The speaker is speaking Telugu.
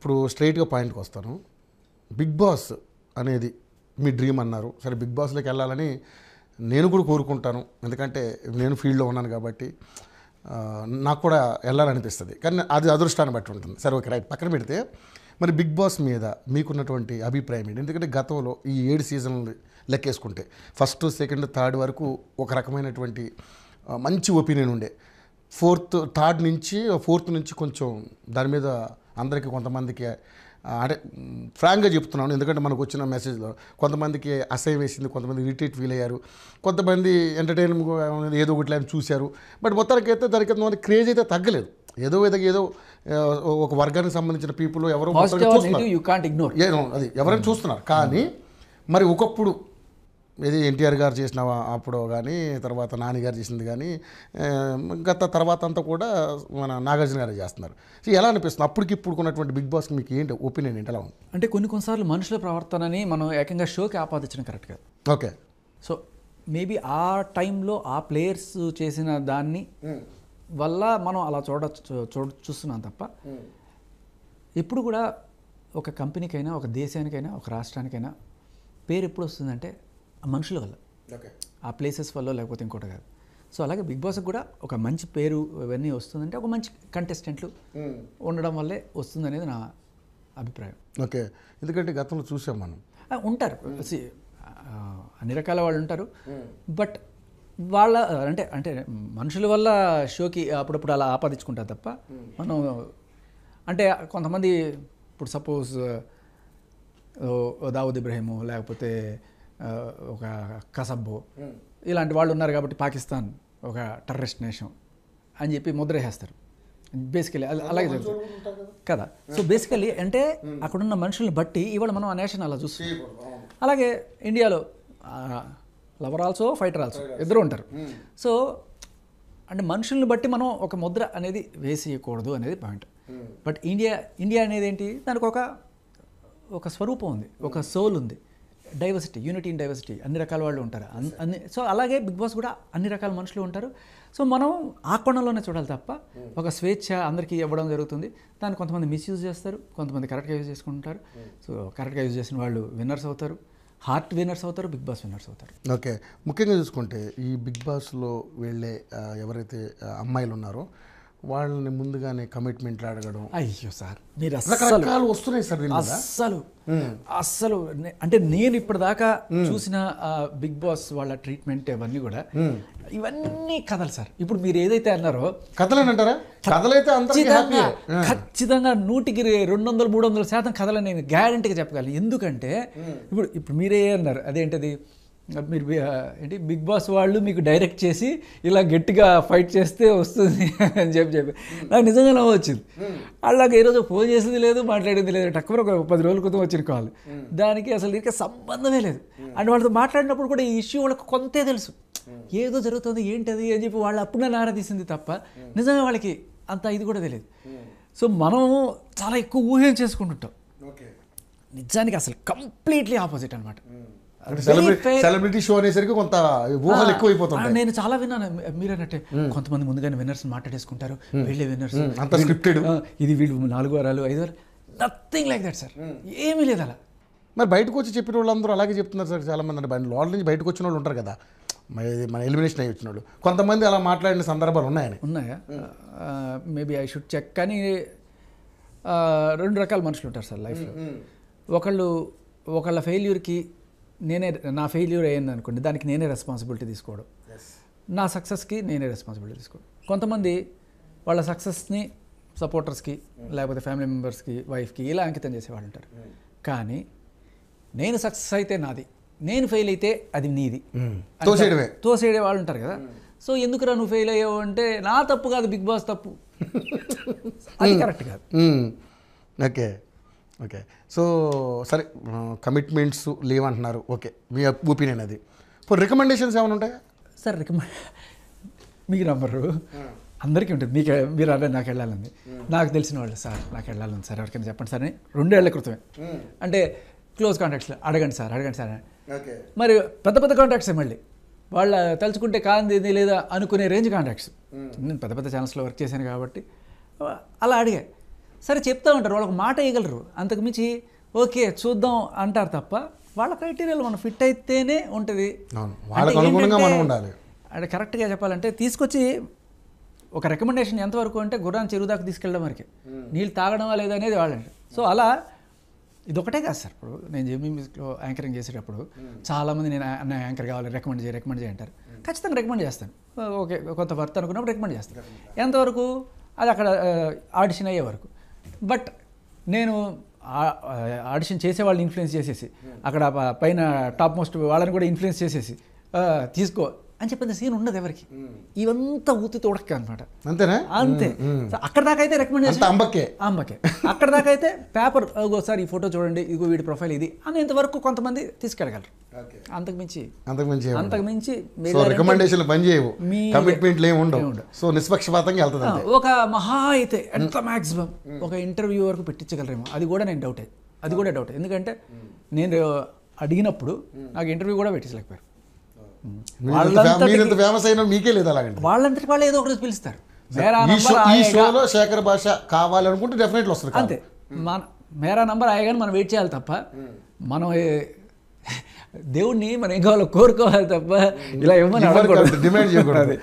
ఇప్పుడు స్ట్రైట్గా పాయింట్కి వస్తాను. బిగ్ బాస్ అనేది మీ డ్రీమ్ అన్నారు. సరే, బిగ్ బాస్లోకి వెళ్ళాలని నేను కూడా కోరుకుంటాను, ఎందుకంటే నేను ఫీల్డ్లో ఉన్నాను కాబట్టి నాకు కూడా వెళ్ళాలనిపిస్తుంది. కానీ అది అదృష్టాన్ని బట్టి ఉంటుంది. సరే, ఓకే, రైట్, పక్కన పెడితే మరి బిగ్ బాస్ మీద మీకున్నటువంటి అభిప్రాయం ఏంటి? ఎందుకంటే గతంలో ఈ 7 సీజన్లు లెక్కేసుకుంటే ఫస్ట్, సెకండ్, థర్డ్ వరకు ఒక రకమైనటువంటి మంచి ఒపీనియన్ ఉండే. ఫోర్త్ నుంచి కొంచెం దాని మీద అందరికీ కొంతమందికి అంటే ఫ్రాంక్గా చెప్తున్నాను, ఎందుకంటే మనకు వచ్చిన మెసేజ్లో కొంతమందికి అసహ్యం వేసింది, కొంతమంది ఇరిటేట్ ఫీల్ అయ్యారు, కొంతమంది ఎంటర్టైన్మెంట్ ఏదో ఒకటి అని చూశారు. బట్ మొత్తానికి అయితే దానికి క్రేజ్ అయితే తగ్గలేదు. ఏదో ఒక వర్గానికి సంబంధించిన పీపుల్ ఎవరో అది ఎవరైనా చూస్తున్నారు. కానీ మరి ఒకప్పుడు ఇది ఎన్టీఆర్ గారు చేసిన అప్పుడు కానీ, తర్వాత నాని గారు చేసింది కానీ, గత తర్వాత అంతా కూడా మన నాగార్జున గారు చేస్తున్నారు. సో ఎలా అనిపిస్తుంది అప్పటికి ఇప్పుడుకున్నటువంటి బిగ్ బాస్కి మీకు ఏంటి ఒపీనియన్ ఏంటి? ఎలా ఉంది అంటే కొన్నిసార్లు మనుషుల ప్రవర్తనని మనం ఏకంగా షోకి ఆపాదించడం కరెక్ట్ కాదు. ఓకే, సో మేబీ ఆ టైంలో ఆ ప్లేయర్స్ చేసిన దాన్ని వల్ల మనం అలా చూస్తున్నాం తప్ప ఎప్పుడు కూడా ఒక కంపెనీకైనా, ఒక దేశానికైనా, ఒక రాష్ట్రానికైనా పేరు ఎప్పుడు వస్తుందంటే ఆ మనుషుల వల్ల, ఆ ప్లేసెస్ వల్ల, లేకపోతే ఇంకోటి కాదు. సో అలాగే బిగ్ బాస్కి కూడా ఒక మంచి పేరు ఇవన్నీ వస్తుందంటే ఒక మంచి కంటెస్టెంట్లు ఉండడం వల్లే వస్తుందనేది నా అభిప్రాయం. ఓకే, ఎందుకంటే గతంలో చూసాం మనం ఉంటారు, అన్ని రకాల వాళ్ళు ఉంటారు. బట్ వాళ్ళ అంటే మనుషుల వల్ల షోకి అప్పుడప్పుడు అలా ఆపాదించుకుంటారు తప్ప మనం అంటే కొంతమంది ఇప్పుడు సపోజ్ దావుద్ ఇబ్రహీము, లేకపోతే ఒక కసబ్బో, ఇలాంటి వాళ్ళు ఉన్నారు కాబట్టి పాకిస్తాన్ ఒక టెర్రరిస్ట్ నేషన్ అని చెప్పి ముద్ర వేస్తారు. బేసికలీ అలాగే జరుగుతుంది కదా. సో బేసికలీ అంటే అక్కడున్న మనుషుల్ని బట్టి ఇవాళ మనం ఆ నేషన్ అలా చూస్తాం. అలాగే ఇండియాలో లవర్ ఆల్సో, ఫైటర్ ఆల్సో ఇద్దరు ఉంటారు. సో అంటే మనుషుల్ని బట్టి మనం ఒక ముద్ర అనేది వేసేయకూడదు అనేది పాయింట్. బట్ ఇండియా అనేది ఏంటి, దానికి ఒక స్వరూపం ఉంది, ఒక సోల్ ఉంది, డైవర్సిటీ, యూనిటీ ఇన్ డైవర్సిటీ, అన్ని రకాల వాళ్ళు ఉంటారు అన్ని. సో అలాగే బిగ్ బాస్ కూడా అన్ని రకాల మనుషులు ఉంటారు. సో మనం ఆ కోణంలోనే చూడాలి తప్ప ఒక స్వేచ్ఛ అందరికీ ఇవ్వడం జరుగుతుంది. దాన్ని కొంతమంది మిస్యూజ్ చేస్తారు, కొంతమంది కరెక్ట్గా యూజ్ చేసుకుంటారు. సో కరెక్ట్గా యూజ్ చేసిన వాళ్ళు విన్నర్స్ అవుతారు, హార్ట్ విన్నర్స్ అవుతారు, బిగ్ బాస్ విన్నర్స్ అవుతారు. ఓకే, ముఖ్యంగా చూసుకుంటే ఈ బిగ్ బాస్లో వెళ్ళే ఎవరైతే అమ్మాయిలు ఉన్నారో వాళ్ళని ముందుగానే కమిట్మెంట్లు అడగడం, అయ్యో సార్ మీరు రకరకాలు వస్తున్నాయి సార్. అస్సలు అంటే నేను ఇప్పటిదాకా చూసిన బిగ్ బాస్ వాళ్ళ ట్రీట్మెంట్ అవన్నీ కూడా ఇవన్నీ కథలు సార్. ఇప్పుడు మీరు ఏదైతే అన్నారో కథలేనంటారా? కథలైతే ఖచ్చితంగా 100కి 200-300% కథలని నేను గ్యారంటీగా చెప్పగలను. ఎందుకంటే ఇప్పుడు మీరే అన్నారు అదేంటది, మీరు ఏంటి బిగ్ బాస్ వాళ్ళు మీకు డైరెక్ట్ చేసి ఇలా గట్టిగా ఫైట్ చేస్తే వస్తుంది అని చెప్పి నాకు నిజంగా నవ్వు వచ్చింది. అలాగే ఈరోజు ఫోన్ చేసింది లేదు, మాట్లాడింది లేదు, టక్కువ ఒక 10 రోజుల క్రితం వచ్చిన కాల్, దానికి అసలు దీనికి సంబంధమే లేదు. అండ్ వాళ్ళతో మాట్లాడినప్పుడు కూడా ఈ ఇష్యూ వాళ్ళకి కొంతే తెలుసు, ఏదో జరుగుతుంది ఏంటది అని చెప్పి వాళ్ళు అప్పుడే నారదీసింది తప్ప నిజంగా వాళ్ళకి అంత ఇది కూడా తెలియదు. సో మనం చాలా ఎక్కువ ఊహం చేసుకుంటుంటాం, నిజానికి అసలు కంప్లీట్లీ ఆపోజిట్ అనమాట. సెలబ్రిటీ షో అనేసరికి కొంత ఊహలు ఎక్కువైపోతుంది. నేను చాలా విన్నాను మీరన్నట్టే, కొంతమంది ముందుగానే విన్నర్స్ మాట్లాడేసుకుంటారు, వీళ్ళే విన్నర్స్, అంత స్క్రిప్టెడ్, ఇది వీళ్ళు 4 వారాలు 5 వారాలు, నథింగ్ లైక్ దట్ సార్, ఏమీ లేదు అలా. మరి బయటకు వచ్చి చెప్పిన వాళ్ళందరూ అలాగే చెప్తున్నారు సార్. చాలా మంది అంటే లోపల నుంచి బయటకు వచ్చిన వాళ్ళు ఉంటారు కదా, మన ఎలిమినేషన్ అయ్యి వచ్చిన వాళ్ళు, కొంతమంది అలా మాట్లాడిన సందర్భాలు ఉన్నాయా? Maybe I should check. కానీ 2 రకాల మనుషులు ఉంటారు సార్ లైఫ్లో. ఒకళ్ళ ఫెయిల్యూర్కి నా ఫెయిల్యూర్ అయ్యింది అనుకోండి, దానికి నేనే రెస్పాన్సిబిలిటీ తీసుకోవడం, నా సక్సెస్కి నేనే రెస్పాన్సిబిలిటీ తీసుకోవడం. కొంతమంది వాళ్ళ సక్సెస్ని సపోర్టర్స్కి, లేకపోతే ఫ్యామిలీ మెంబర్స్కి, వైఫ్కి ఇలా అంకితం చేసేవాళ్ళు ఉంటారు. కానీ నేను సక్సెస్ అయితే నాది, నేను ఫెయిల్ అయితే అది నీది తోసేడే వాళ్ళు ఉంటారు కదా. సో ఎందుకురా నువ్వు ఫెయిల్ అయ్యావు అంటే నా తప్పు కాదు, బిగ్ బాస్ తప్పు, అది కరెక్ట్ కాదు. ఓకే, సో సరే, కమిట్మెంట్స్ లేవంటున్నారు, ఓకే, మీ ఒపీనియన్ అది. ఇప్పుడు రికమెండేషన్స్ ఏమైనా ఉంటాయా సార్? మీకు నమ్మరు, అందరికీ ఉంటుంది. మీరు అలా నాకు వెళ్ళాలని, నాకు తెలిసిన వాళ్ళు సార్ నాకు వెళ్ళాలని సార్ ఎవరికైనా చెప్పండి సార్ అని 2 ఏళ్ల క్రితమే, అంటే క్లోజ్ కాంటాక్ట్స్లో అడగండి సార్ అని. మరి పెద్ద కాంటాక్ట్సే, మళ్ళీ వాళ్ళ తలుచుకుంటే కాంది లేదా అనుకునే రేంజ్ కాంటాక్ట్స్. నేను పెద్ద ఛానల్స్లో వర్క్ చేశాను కాబట్టి అలా అడిగా. సరే చెప్తా ఉంటారు, వాళ్ళకి మాట వేయగలరు, అంతకుమించి ఓకే చూద్దాం అంటారు తప్ప వాళ్ళ క్రైటీరియాలో మనం ఫిట్ అయితేనే ఉంటుంది. వాళ్ళకి అనుగుణంగా మనం ఉండాలి. అంటే కరెక్ట్గా చెప్పాలంటే తీసుకొచ్చి ఒక రికమెండేషన్ ఎంతవరకు అంటే గుర్రాన్ని చెరువు దాకా తీసుకెళ్ళడం వరకే, నీళ్ళు తాగడమా లేదా అనేది వాళ్ళంటే. సో అలా ఇదొకటే కాదు సార్. ఇప్పుడు నేను జెమిలో యాంకరింగ్ చేసేటప్పుడు చాలామంది నేను యాంకర్ కావాలి రికమెండ్ చేయి అంటారు. ఖచ్చితంగా రికమెండ్ చేస్తాను. ఓకే కొంత వర్త్ అనుకున్నప్పుడు రికమెండ్ చేస్తాను. ఎంతవరకు అది అక్కడ ఆడిషన్ అయ్యే వరకు. బట్ నేను ఆడిషన్ చేసే వాళ్ళని ఇన్ఫ్లుయెన్స్ చేసేసి అక్కడ పైన టాప్ మోస్ట్ వాళ్ళని కూడా ఇన్ఫ్లుయెన్స్ చేసేసి తీసుకో అని చెప్పిన సీన్ ఉండదు ఎవరికి. ఇవంతా ఊతి తోడక అనమాట. అంతేనా? అంతే. అక్కడ దాకా అయితే రికమెండేషన్ అంబకే. అక్కడ దాకా అయితే పేపర్ ఒకసారి ఈ ఫోటో చూడండి, ఇగో వీడి ప్రొఫైల్ ఇది అనేంతవరకు కొంతమంది తీసుకెళ్ళగలరు. అంతకుమించి రికమెండేషన్లు పని చేయవు, కమిట్మెంట్లు ఏమి ఉండవు. సో నిష్పక్షపాతంగా వెళ్తుంది. ఒక మహా అయితే ఎంత మ్యాక్సిమం ఒక ఇంటర్వ్యూ వరకు పెట్టించగలరేమో, అది కూడా డౌటే. ఎందుకంటే నేను అడిగినప్పుడు నాకు ఇంటర్వ్యూ కూడా పెట్టించలేకపోయారు. వాళ్ళంతటి వాళ్ళు ఏదో ఒకటి పిలుస్తారు. ఈ షోలో శేఖర్ భాష కావాలనుకుంటే డెఫినెట్లీ వస్తుంది. అంతే, మన మేరా నంబర్ ఆయగానే మనం వెయిట్ చేయాలి తప్ప, మనం దేవుణ్ణి మనం ఏం కావాలో కోరుకోవాలి తప్ప ఇలా ఇవ్వమని డిమాండ్ చేయకూడదు.